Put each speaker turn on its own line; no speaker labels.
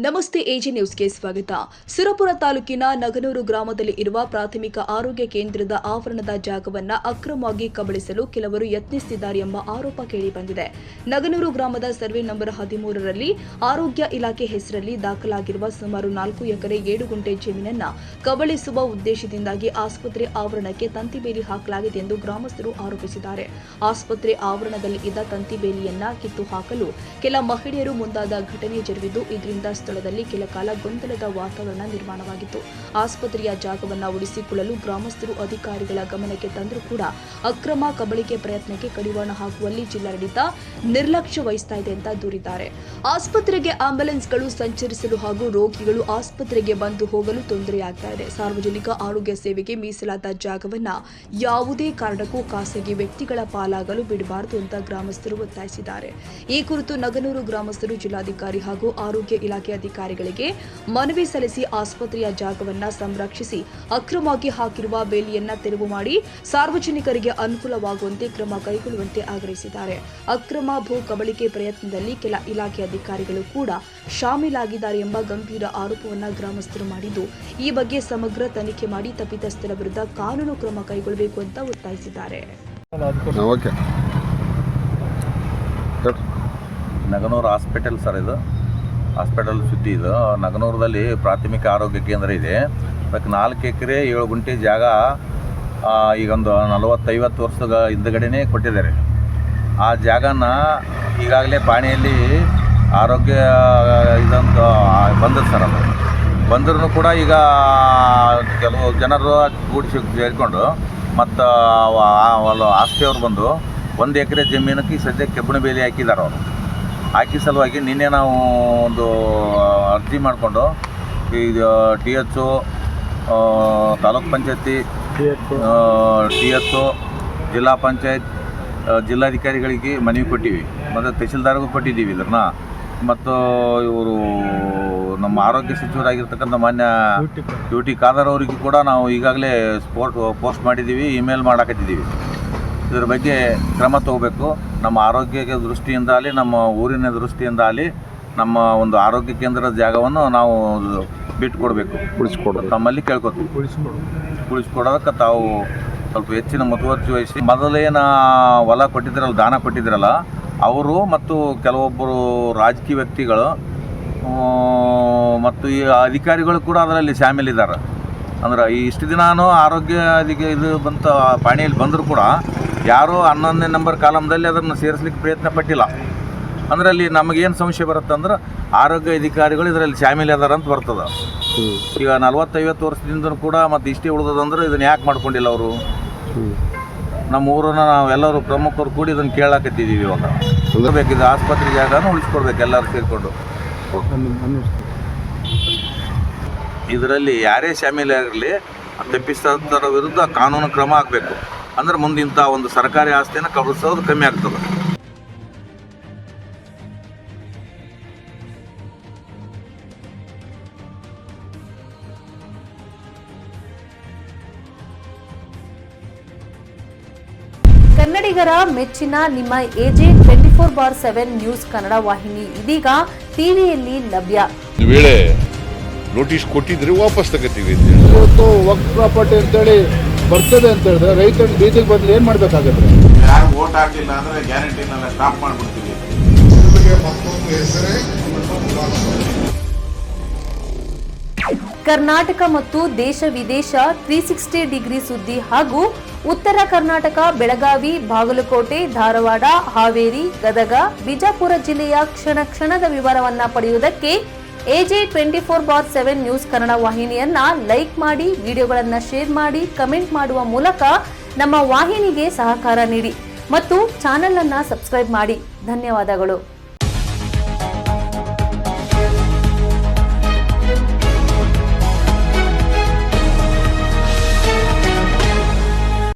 ನಮಸ್ತೆ ಎಜೆ ನ್ಯೂಸ್ಗೆ ಸ್ವಾಗತ. ಸುರಪುರ ತಾಲೂಕಿನ ನಗನೂರು ಗ್ರಾಮದಲ್ಲಿ ಇರುವ ಪ್ರಾಥಮಿಕ ಆರೋಗ್ಯ ಕೇಂದ್ರದ ಆವರಣದ ಜಾಗವನ್ನು ಅಕ್ರಮವಾಗಿ ಕಬಳಿಸಲು ಕೆಲವರು ಯತ್ನಿಸುತ್ತಿದ್ದಾರೆ ಎಂಬ ಆರೋಪ ಕೇಳಿಬಂದಿದೆ. ನಗನೂರು ಗ್ರಾಮದ ಸರ್ವೆ ನಂಬರ್ 13ರಲ್ಲಿ ಆರೋಗ್ಯ ಇಲಾಖೆ ಹೆಸರಲ್ಲಿ ದಾಖಲಾಗಿರುವ ಸುಮಾರು 4 ಎಕರೆ 7 ಗುಂಟೆ ಜಮೀನನ್ನು ಕಬಳಿಸುವ ಉದ್ದೇಶದಿಂದಾಗಿ ಆಸ್ಪತ್ರೆ ಆವರಣಕ್ಕೆ ತಂತಿ ಬೇಲಿ ಹಾಕಲಾಗಿದೆ ಎಂದು ಗ್ರಾಮಸ್ಥರು ಆರೋಪಿಸಿದ್ದಾರೆ. ಆಸ್ಪತ್ರೆ ಆವರಣದಲ್ಲಿ ಇದ್ದ ತಂತಿ ಬೇಲಿಯನ್ನ ಕಿತ್ತು ಹಾಕಲು ಕೆಲ ಮಹಿಳೆಯರು ಮುಂದಾದ ಘಟನೆ ಜರುಗಿದ್ದು, ಇದರಿಂದ ಸ್ಥಳದಲ್ಲಿ ಕೆಲ ಕಾಲ ಗೊಂದಲದ ವಾತಾವರಣ ನಿರ್ಮಾಣವಾಗಿತ್ತು. ಆಸ್ಪತ್ರೆಯ ಜಾಗವನ್ನು ಉಳಿಸಿಕೊಳ್ಳಲು ಗ್ರಾಮಸ್ಥರು ಅಧಿಕಾರಿಗಳ ಗಮನಕ್ಕೆ ತಂದರೂ ಕೂಡ ಅಕ್ರಮ ಕಬಳಿಕೆ ಪ್ರಯತ್ನಕ್ಕೆ ಕಡಿವಾಣ ಹಾಕುವಲ್ಲಿ ಜಿಲ್ಲಾಡಳಿತ ನಿರ್ಲಕ್ಷ್ಯ ವಹಿಸ್ತಾ ಇದೆ ಅಂತ ದೂರಿದ್ದಾರೆ. ಆಸ್ಪತ್ರೆಗೆ ಆಂಬ್ಯುಲೆನ್ಸ್ಗಳು ಸಂಚರಿಸಲು ಹಾಗೂ ರೋಗಿಗಳು ಆಸ್ಪತ್ರೆಗೆ ಬಂದು ಹೋಗಲು ತೊಂದರೆಯಾಗ್ತಾ ಇದೆ. ಸಾರ್ವಜನಿಕ ಆರೋಗ್ಯ ಸೇವೆಗೆ ಮೀಸಲಾದ ಜಾಗವನ್ನ ಯಾವುದೇ ಕಾರಣಕ್ಕೂ ಖಾಸಗಿ ವ್ಯಕ್ತಿಗಳ ಪಾಲಾಗಲು ಬಿಡಬಾರದು ಅಂತ ಗ್ರಾಮಸ್ಥರು ಒತ್ತಾಯಿಸಿದ್ದಾರೆ. ಈ ಕುರಿತು ನಗನೂರು ಗ್ರಾಮಸ್ಥರು ಜಿಲ್ಲಾಧಿಕಾರಿ ಹಾಗೂ ಆರೋಗ್ಯ ಇಲಾಖೆ ಅಧಿಕಾರಿಗಳಿಗೆ ಮನವಿ ಸಲ್ಲಿಸಿ ಆಸ್ಪತ್ರೆಯ ಜಾಗವನ್ನು ಸಂರಕ್ಷಿಸಿ ಅಕ್ರಮವಾಗಿ ಹಾಕಿರುವ ಬೇಲಿಯನ್ನ ತೆರವು ಮಾಡಿ ಸಾರ್ವಜನಿಕರಿಗೆ ಅನುಕೂಲವಾಗುವಂತೆ ಕ್ರಮ ಕೈಗೊಳ್ಳುವಂತೆ ಆಗ್ರಹಿಸಿದ್ದಾರೆ. ಅಕ್ರಮ ಭೂ ಕಬಳಿಕೆ ಪ್ರಯತ್ನದಲ್ಲಿ ಕೆಲ ಇಲಾಖೆ ಅಧಿಕಾರಿಗಳು ಕೂಡ ಶಾಮೀಲಾಗಿದ್ದಾರೆ ಎಂಬ ಗಂಭೀರ ಆರೋಪವನ್ನು ಗ್ರಾಮಸ್ಥರು ಮಾಡಿದ್ದು, ಈ ಬಗ್ಗೆ ಸಮಗ್ರ ತನಿಖೆ ಮಾಡಿ ತಪ್ಪಿತಸ್ಥರ ವಿರುದ್ಧ ಕಾನೂನು ಕ್ರಮ ಕೈಗೊಳ್ಳಬೇಕು ಅಂತ ಒತ್ತಾಯಿಸಿದ್ದಾರೆ.
ನಗನೂರು ಹಾಸ್ಪಿಟಲ್ ಸರ್, ಇದು ಹಾಸ್ಪಿಟಲ್ ಸುದ್ದಿ. ಇದು ನಗನೂರದಲ್ಲಿ ಪ್ರಾಥಮಿಕ ಆರೋಗ್ಯ ಕೇಂದ್ರ ಇದೆ. ಅದಕ್ಕೆ 4 ಎಕರೆ 7 ಗುಂಟೆ ಜಾಗ ಈಗೊಂದು 40-50 ವರ್ಷದ ಹಿಂದಗಡೆನೇ ಕೊಟ್ಟಿದ್ದಾರೆ. ಆ ಜಾಗನ ಈಗಾಗಲೇ ಪಾಣಿಯಲ್ಲಿ ಆರೋಗ್ಯ ಇದಂತ ಬಂದದ್ದು ಸರ್. ಅದು ಬಂದರೂ ಕೂಡ ಈಗ ಕೆಲವು ಜನರು ಕೂಡಿಸಿ ಸೇರಿಕೊಂಡು ಮತ್ತು ಆಸ್ತಿಯವ್ರು ಬಂದು 1 ಎಕರೆ ಜಮೀನಕ್ಕೆ ಸದ್ಯಕ್ಕೆ ಕೆಬ್ಬಣ ಬೇಲಿ ಹಾಕಿದ್ದಾರೆ. ಅವರು ಹಾಕಿ ಸಲುವಾಗಿ ನಿನ್ನೆ ನಾವು ಒಂದು ಅರ್ಜಿ ಮಾಡಿಕೊಂಡು ಇದು TH ತಾಲೂಕ್ ಪಂಚಾಯತಿ, TH ಜಿಲ್ಲಾ ಪಂಚಾಯತ್, ಜಿಲ್ಲಾಧಿಕಾರಿಗಳಿಗೆ ಮನವಿ ಕೊಟ್ಟಿವಿ, ಮತ್ತು ತಹಸೀಲ್ದಾರ್ಗೂ ಕೊಟ್ಟಿದ್ದೀವಿ ಇದನ್ನು. ಮತ್ತು ಇವರು ನಮ್ಮ ಆರೋಗ್ಯ ಸಚಿವರಾಗಿರ್ತಕ್ಕಂಥ ಮಾನ್ಯ UT ಖಾದರ್ ಅವರಿಗೂ ಕೂಡ ನಾವು ಈಗಾಗಲೇ ಪೋಸ್ಟ್ ಮಾಡಿದ್ದೀವಿ, ಇಮೇಲ್ ಮಾಡಾಕತ್ತಿದ್ದೀವಿ. ಇದರ ಬಗ್ಗೆ ಕ್ರಮ ತಗೋಬೇಕು. ನಮ್ಮ ಆರೋಗ್ಯ ದೃಷ್ಟಿಯಿಂದ ಆಗಲಿ, ನಮ್ಮ ಊರಿನ ದೃಷ್ಟಿಯಿಂದ ಆಗಲಿ, ನಮ್ಮ ಒಂದು ಆರೋಗ್ಯ ಕೇಂದ್ರದ ಜಾಗವನ್ನು ನಾವು ಬಿಟ್ಟುಕೊಡ್ಬೇಕು, ಉಳಿಸ್ಕೊಡೋದು ತಮ್ಮಲ್ಲಿ ಕೇಳ್ಕೊತೀವಿ. ಉಳಿಸ್ಕೊಡೋದಕ್ಕೆ ತಾವು ಸ್ವಲ್ಪ ಹೆಚ್ಚಿನ ಮುತುವರ್ಜಿ ವಹಿಸಿ, ಮೊದಲೇನು ಹೊಲ ಕೊಟ್ಟಿದ್ರಲ್ಲ, ದಾನ ಕೊಟ್ಟಿದ್ರಲ್ಲ, ಅವರು ಮತ್ತು ಕೆಲವೊಬ್ಬರು ರಾಜಕೀಯ ವ್ಯಕ್ತಿಗಳು ಮತ್ತು ಈ ಅಧಿಕಾರಿಗಳು ಕೂಡ ಅದರಲ್ಲಿ ಶಾಮೀಲಿದ್ದಾರೆ. ಅಂದ್ರೆ ಇಷ್ಟು ದಿನಾನು ಆರೋಗ್ಯ ಇದು ಬಂತ ಪಾಣಿಯಲ್ಲಿ ಬಂದರೂ ಕೂಡ ಯಾರೂ 11ನೇ ನಂಬರ್ ಕಾಲಮ್ದಲ್ಲಿ ಅದನ್ನು ಸೇರಿಸ್ಲಿಕ್ಕೆ ಪ್ರಯತ್ನ ಪಟ್ಟಿಲ್ಲ. ಅಂದ್ರೆ ಅಲ್ಲಿ ನಮಗೇನು ಸಂಶಯ ಬರುತ್ತೆ ಅಂದ್ರೆ ಆರೋಗ್ಯ ಅಧಿಕಾರಿಗಳು ಇದರಲ್ಲಿ ಶಾಮೀಲ್ ಅದಾರ ಅಂತ ಬರ್ತದೆ. ಈಗ 40-50 ವರ್ಷದಿಂದ ಕೂಡ ಮತ್ತು ಇಷ್ಟೇ ಉಳಿದಂದ್ರೆ ಇದನ್ನು ಯಾಕೆ ಮಾಡ್ಕೊಂಡಿಲ್ಲ ಅವರು? ನಮ್ಮ ಊರನ್ನು ನಾವೆಲ್ಲರೂ ಪ್ರಮುಖರು ಕೂಡಿ ಇದನ್ನು ಕೇಳಾಕತ್ತಿದ್ದೀವಿ. ಇವಾಗ ಬೇಕಿದೆ ಆಸ್ಪತ್ರೆ ಜಾಗನೂ ಉಳಿಸ್ಕೊಡ್ಬೇಕು ಎಲ್ಲರೂ ಸೇರಿಕೊಂಡು. ಇದರಲ್ಲಿ ಯಾರೇ ಶಾಮೀಲಾಗಿರಲಿ ತಪ್ಪಿತರ ವಿರುದ್ಧ ಕಾನೂನು ಕ್ರಮ ಆಗಬೇಕು. ಅಂದ್ರೆ ಮುಂದಿಂತ ಒಂದು ಸರ್ಕಾರಿ ಆಸ್ತಿಯನ್ನು ಕಬಳಿಸೋದು ಕಮ್ಮಿ ಆಗ್ತದೆ.
ಕನ್ನಡಿಗರ ಮೆಚ್ಚಿನ ನಿಮ್ಮ ಎಜೆ 24/7 ನ್ಯೂಸ್ ಕನ್ನಡ ವಾಹಿನಿ ಇದೀಗ ಟಿವಿಯಲ್ಲಿ ಲಭ್ಯ.
ಈ ವೇಳೆ ನೋಟಿಸ್ ಕೊಟ್ಟಿದ್ರೆ ವಾಪಸ್ ತಗೋತೀವಿ.
ಇವತ್ತು ವಕ್ಫ್ ಪ್ರಾಪರ್ಟಿ ಅಂತೇಳಿ ಬರ್ತದೆ ಅಂತ ಹೇಳಿದ್ರೆ ರೈತರ ಬೀದಿಗೆ ಬಂದು ಏನು ಮಾಡಬೇಕಾಗತ್ತೆ?
ಯಾರು ವೋಟ್ ಹಾಕಲಿಲ್ಲ ಅಂದರೆ ಗ್ಯಾರಂಟಿನೆಲ್ಲ ಸ್ಟಾಪ್ ಮಾಡಿಬಿಡ್ತೀವಿ.
ಕರ್ನಾಟಕ ಮತ್ತು ದೇಶ ವಿದೇಶ 360 ಡಿಗ್ರಿ ಸುದ್ದಿ ಹಾಗೂ ಉತ್ತರ ಕರ್ನಾಟಕ, ಬೆಳಗಾವಿ, ಬಾಗಲಕೋಟೆ, ಧಾರವಾಡ, ಹಾವೇರಿ, ಗದಗ, ಬಿಜಾಪುರ ಜಿಲ್ಲೆಯ ಕ್ಷಣ ಕ್ಷಣದ ವಿವರವನ್ನ ಪಡೆಯುವುದಕ್ಕೆ ಎಜೆ 24/7 ನ್ಯೂಸ್ ಕನ್ನಡ ವಾಹಿನಿಯನ್ನ ಲೈಕ್ ಮಾಡಿ, ವಿಡಿಯೋಗಳನ್ನು ಶೇರ್ ಮಾಡಿ, ಕಮೆಂಟ್ ಮಾಡುವ ಮೂಲಕ ನಮ್ಮ ವಾಹಿನಿಗೆ ಸಹಕಾರ ನೀಡಿ ಮತ್ತು ಚಾನೆಲ್ ಅನ್ನ ಸಬ್ಸ್ಕ್ರೈಬ್ ಮಾಡಿ. ಧನ್ಯವಾದಗಳು.